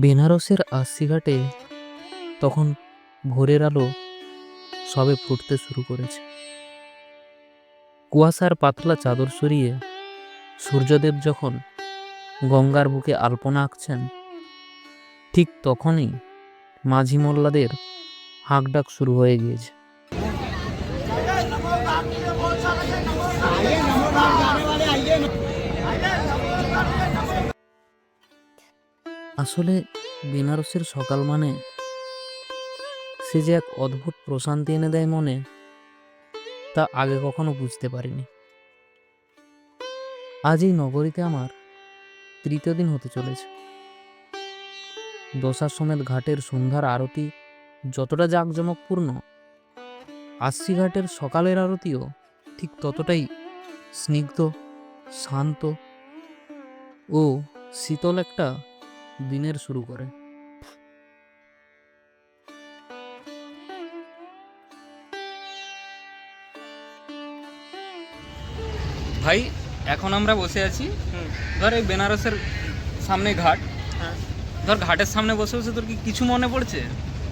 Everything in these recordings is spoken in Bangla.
বেনারসের আশিঘাটে তখন ভোরের আলো সবে ফুটতে শুরু করেছে। কুয়াশার পাতলা চাদর সরিয়ে সূর্যদেব যখন গঙ্গার বুকে আলপনা আঁকছেন, ঠিক তখনই মাঝি মোল্লাদের হাঁকডাক শুরু হয়ে গিয়েছে। আসলে বেনারসের সকাল মানে সে যে এক অদ্ভুত প্রশান্তি এনে দেয় মনে, তা আগে কখনো বুঝতে পারিনি। আজ এই নগরীতে আমার তৃতীয় দিন হতে চলেছে। দশার সমেত ঘাটের সন্ধ্যার আরতি যতটা জাঁকজমকপূর্ণ, আশি ঘাটের সকালের আরতিও ঠিক ততটাই স্নিগ্ধ, শান্ত ও শীতল একটা দিনের শুরু করে। ভাই, এখন আমরা বসে আছি ধর এই বেনারসের সামনে ঘাট। হ্যাঁ। ধর ঘাটের সামনে বসে বসে তোর কি কিছু মনে পড়ছে?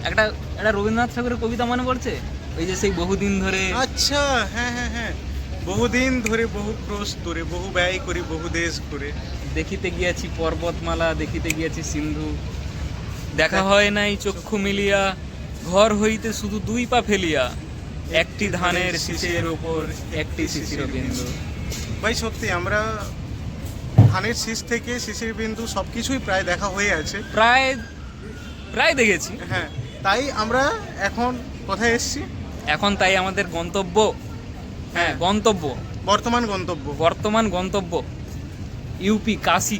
একটা একটা রবীন্দ্রনাথ ঠাকুরের কবিতা মনে পড়ছে, ওই যে সেই বহুদিন ধরে। আচ্ছা, হ্যাঁ হ্যাঁ হ্যাঁ, বহুদিন ধরে বহু ক্রোশ দূরে বহু ব্যয় করি বহু দেশ ঘুরে। দেখিতে গিয়াছি পর্বতমালা, দেখিতে গিয়াছি সিন্ধু, দেখা হয় নাই চক্ষু মিলিয়া, ঘর হইতে শুধু দুই পা ফেলিয়া, একটি ধানের শীষের ওপর একটি শিশির বিন্দু। ভাই সত্যি আমরা ধানের শীষ থেকে শিশির বিন্দু সব কিছুই প্রায় দেখা হয়ে আছে। প্রায় প্রায় দেখেছি। হ্যাঁ, তাই আমরা এখন কোথায় এসেছি? এখন তাই আমাদের গন্তব্য, হ্যাঁ গন্তব্য, বর্তমান গন্তব্য ইউপি কাশী।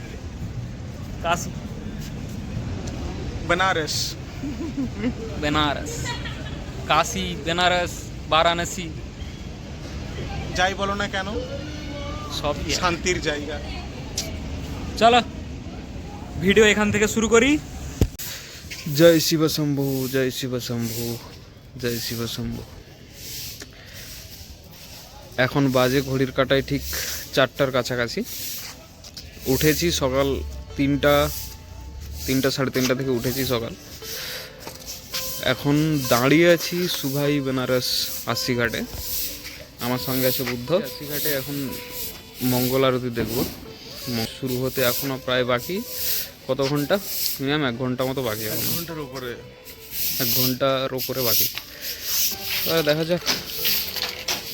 কাশী, বেনারস। বেনারস, কাশী, বেনারস, বারাণসী, যাই বলো না কেন, সবই এক। শান্তির জায়গা। চলো ভিডিও এখান থেকে শুরু করি। জয় শিব শম্ভু, জয় শিব শম্ভু, জয় শিব শম্ভু। এখন বাজে ঘড়ির কাঁটায় ঠিক 4টার কাছাকাছি। উঠেছি সকাল 3টা, 3:30 থেকে উঠেছি সকাল। এখন দাঁড়িয়ে আছি সুভাই বেনারস আশিঘাটে। আমার সঙ্গে আছে বুদ্ধ। আশিঘাটে এখন মঙ্গল আরতি দেখব। শুরু হতে এখনও প্রায় বাকি কত ঘন্টা, মিনিমাম 1 ঘন্টা মতো বাকি। এখন 1 ঘন্টার উপরে। 1 ঘন্টার ওপরে বাকি। তাহলে দেখা যাক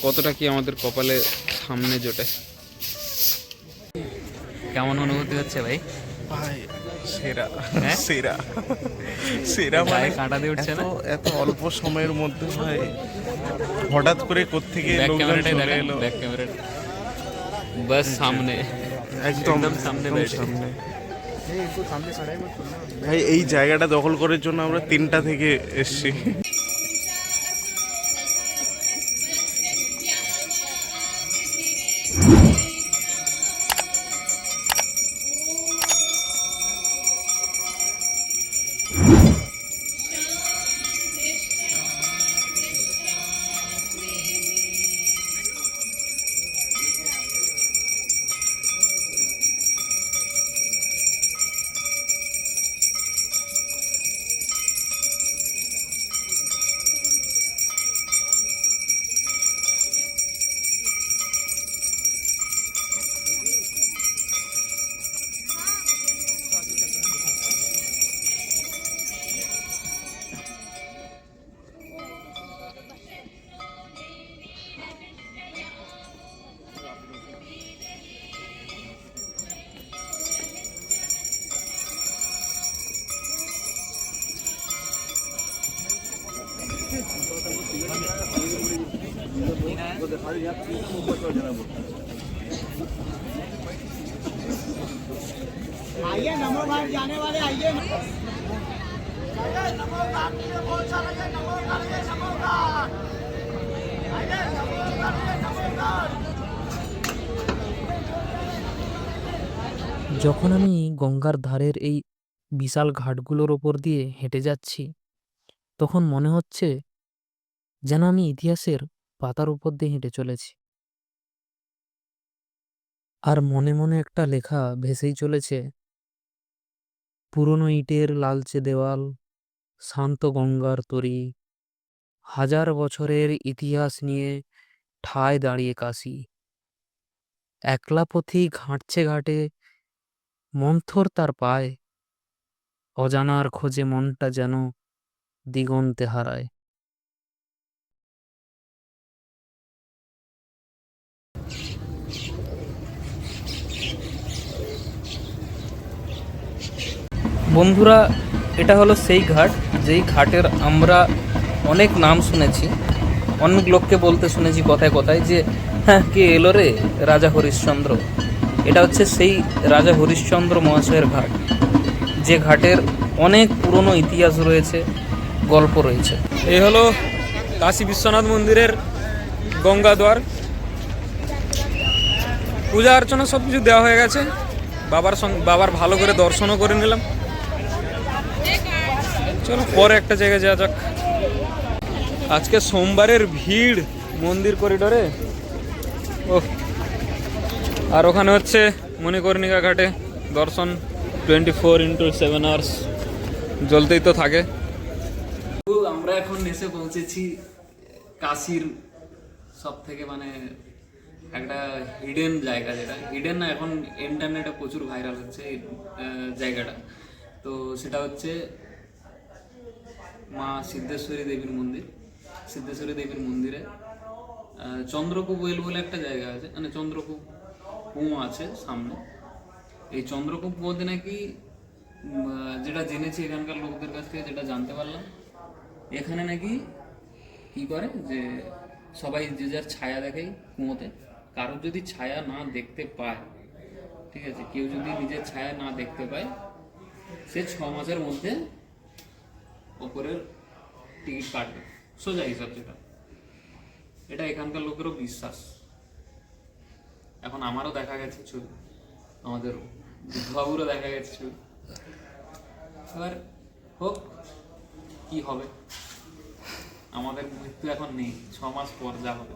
কতটা কি আমাদের কপালে সামনে জোটে। কেমন অনুভূতি হচ্ছে ভাই? ভাই সেরা, হ্যাঁ? সেরা সেরা মানে গায়ে কাঁটা দিয়ে উঠছে না? এত অল্প সময়ের মধ্যে ভাই হঠাৎ করে কোত্থেকে ব্যাক লোকজন ক্যামেরাটাই চলে দেখা, এলো। ব্যাক ক্যামেরাটা বাস সামনে, একদম একদম সামনে বেড়ে। সামনে। ভাই এই জায়গাটা দখল করার জন্য আমরা 3টা থেকে এসেছি। आइए नमो भाग जाने वाले आइए। যখন আমি গঙ্গার ধারের এই বিশাল ঘাটগুলোর ওপর দিয়ে হেঁটে যাচ্ছি, তখন মনে হচ্ছে যেন আমি ইতিহাসের পাতার উপর দিয়ে হেঁটে চলেছি। আর মনে মনে একটা লেখা ভেসেই চলেছে, পুরনো ইটের লালচে দেওয়াল, শান্ত গঙ্গার তরী, হাজার বছরের ইতিহাস নিয়ে ঠায় দাঁড়িয়ে কাশি। একলা পথিক হাঁটছে ঘাটে, মন্থর তার পায়, অজানার খোঁজে মনটা যেন দিগন্তে হারায়। বন্ধুরা, এটা হলো সেই ঘাট যেই ঘাটের আমরা অনেক নাম শুনেছি, অনেক লোককে বলতে শুনেছি কথায় কথায় যে হ্যাঁ কে এলো রে, রাজা হরিশ্চন্দ্র। এটা হচ্ছে সেই রাজা হরিশ্চন্দ্র মহাশয়ের ঘাট, যে ঘাটের অনেক পুরনো ইতিহাস রয়েছে, গল্প রয়েছে। এই হলো কাশী বিশ্বনাথ মন্দিরের গঙ্গাদ্বার। পূজা অর্চনা সব কিছু দেওয়া হয়ে গেছে, বাবার ভালো করে দর্শনও করে নিলাম। চলো পরে একটা জায়গায় যাওয়া যাক। আজকে সোমবারের ভিড় মন্দির করিডোরে। ও, আর ওখানে হচ্ছে মণিকর্ণিকা ঘাটে দর্শন 24/7 আওয়ার্স জ্বলতেই তো থাকে। আমরা এখন এসে পৌঁছেছি কাশীর সব থেকে মানে একটা হিডেন জায়গা, যেটা হিডেন না, এখন ইন্টারনেটে প্রচুর ভাইরাল হচ্ছে এই জায়গাটা। তো সেটা হচ্ছে মা সিদ্ধেশ্বরী দেবীর মন্দির। সিদ্ধেশ্বরী দেবীর মন্দিরে চন্দ্রকূপ ওয়েল বলে একটা জায়গা আছে, মানে চন্দ্রকূপ কুয়ো আছে সামনে। এই চন্দ্রকূপ কুয়োতে নাকি যেটা জেনেছি এখানকার লোকদের কাছ থেকে, যেটা জানতে পারলাম, এখানে নাকি কি করে যে সবাই যে যার ছায়া দেখে কুয়োতে। কারোর যদি ছায়া না দেখতে পায়, ঠিক আছে, কেউ যদি নিজের ছায়া না দেখতে পায়, সে 6 মাসের মধ্যে ওপরের টিকিট কাটবে, সোজা হিসাব যেটা। এটা এখানকার লোকেরও বিশ্বাস। এখন আমারও দেখা গেছে ছবি, আমাদের বুদ্ধবাবুরও দেখা গেছে ছবি। এবার হোক, কি হবে, আমাদের মৃত্যু এখন নেই, 6 মাস পর যা হবে।